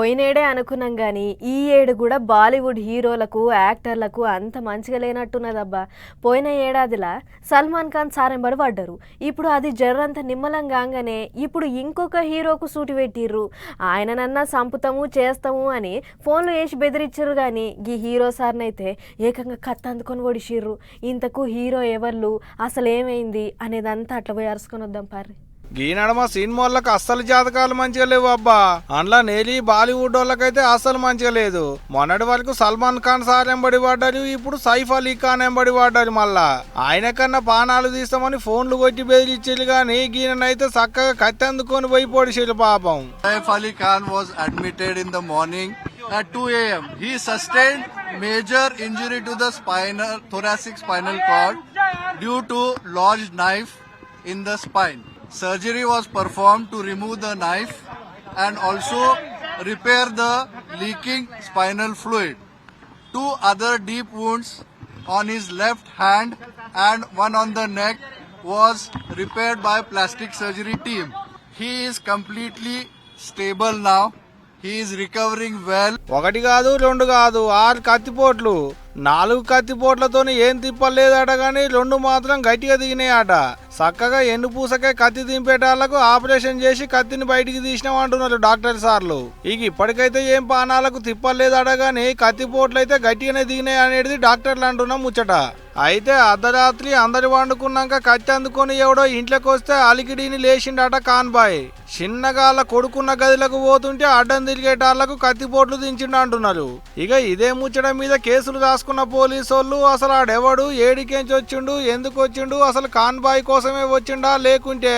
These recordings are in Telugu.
పోయినేడే అనుకున్నాం కానీ ఈ ఏడు కూడా బాలీవుడ్ హీరోలకు యాక్టర్లకు అంత మంచిగా లేనట్టున్నదబ్బా. పోయిన ఏడాదిలా సల్మాన్ ఖాన్ సారెంబడి పడ్డారు. ఇప్పుడు అది జర్రంత నిమ్మలంగానే ఇప్పుడు ఇంకొక హీరోకు సూటి పెట్టిర్రు. ఆయననన్నా సంపుతాము చేస్తాము అని ఫోన్లు వేసి బెదిరించారు కానీ ఈ హీరో సార్నైతే ఏకంగా కత్తి అందుకొని ఒడిసిర్రు. ఇంతకు హీరో ఎవరు, అసలు ఏమైంది అనేదంతా అట్లా పోయి అరుచుకొని వద్దాం పారి. ఈ నడమ సినిమాలకు అస్సలు జాతకాలు మంచిగా లేవు అబ్బా. అందులో నేలి బాలీవుడ్ వాళ్ళకైతే అస్సలు మంచిగా లేదు. మొన్నటి వరకు సల్మాన్ ఖాన్ సార్ ఎంబడి పడ్డారు, ఇప్పుడు సైఫ్ అలీ ఖాన్ ఎంబడి పడ్డారు. మళ్ళా ఆయన కన్నా పానాలు తీస్తామని ఫోన్లు కొట్టి బెదిరించారు కానీ ఈయనైతే చక్కగా కత్తి అందుకొని పోయి పొడిచారు పాపం. Saif Ali Khan was admitted in the morning at 2 a.m. He sustained major injury to the thoracic spinal cord due to lodged knife in the spine. Surgery was performed to remove the knife and also repair the leaking spinal fluid. 2 other deep wounds on his left hand and one on the neck was repaired by plastic surgery team. He is completely stable now. He is recovering well. ఒకటి కాదు, రెండు కాదు, 6 కత్తిపోట్లు. 4 కత్తిపోట్లతోని ఏం తిప్పలేదట కానీ 2 మాత్రం గట్టిగా దిగినాయట. చక్కగా ఎండు పూసకే కత్తి దింపేటాళ్లకు ఆపరేషన్ చేసి కత్తిని బయటికి తీసినాం అంటున్నారు డాక్టర్ సార్లు. ఇక ఇప్పటికైతే ఏం పానాలకు తిప్పలేదట కానీ కత్తిపోట్లు అయితే గట్టిగానే దిగినాయి అనేది డాక్టర్లు అంటున్నాం ముచ్చట. అయితే అర్ధరాత్రి అందరు వండుకున్నాక కత్తి అందుకొని ఎవడో ఇంట్లోకి వస్తే అలికిడిని లేచిండట కాన్బాయ్. చిన్నగాళ్ళ కొడుకున్న గదిలకు పోతుంటే అడ్డం తిరిగేటాళ్లకు కత్తిపోట్లు దించిండు అంటున్నారు. ఇక ఇదే ముచ్చట మీద కేసులు రాసుకున్న పోలీసు వాళ్ళు అసలు ఆడెవడు, ఏడికేంచి వచ్చిండు, ఎందుకు వచ్చిండు, అసలు కాన్బాయ్ కోసమే వచ్చిండా లేకుంటే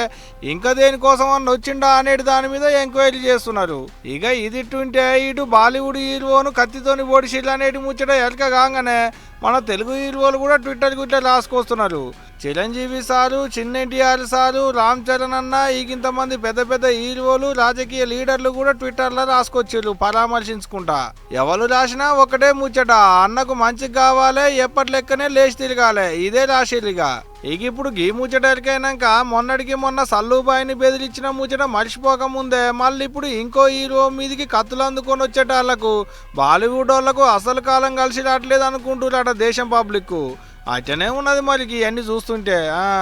ఇంకా దేనికోసం అన్న వచ్చిండా అనేది దాని మీద ఎంక్వైరీ చేస్తున్నారు. ఇక ఇదిట్టుంటే ఇటు బాలీవుడ్ హీరోను కత్తితోని ఓడిసిళ్ళు అనేది ముచ్చట ఎలక కాగానే మన తెలుగు హీరోలు కూడా ట్విట్టర్ గుట్లా రాసుకొస్తున్నారు. చిరంజీవి సారు, చిన్న ఎన్టీఆర్ సారు, రామ్ చరణ్ అన్న, ఇంతమంది పెద్ద పెద్ద హీరోలు, రాజకీయ లీడర్లు కూడా ట్విట్టర్లో రాసుకొచ్చారు పరామర్శించుకుంటా. ఎవరు రాసినా ఒకటే ముచ్చట, అన్నకు మంచిగా కావాలి, ఎప్పటి లెక్కనే లేచి తిరగాలి, ఇదే రాశిలిగా. ఇక ఇప్పుడు గీ ముచ్చటరికైనాక మొన్నటికి మొన్న సల్లుబాయిని బెదిరించిన ముచ్చట మర్చిపోక ముందే మళ్ళీ ఇప్పుడు ఇంకో హీరో మీదికి కత్తులు అందుకొని వచ్చేటాళ్లకు బాలీవుడ్ వాళ్లకు అసలు కాలం కలిసి రావట్లేదు అనుకుంటున్నారట దేశం పబ్లిక్. అట్లనే ఉన్నది మరి ఇవన్నీ చూస్తుంటే.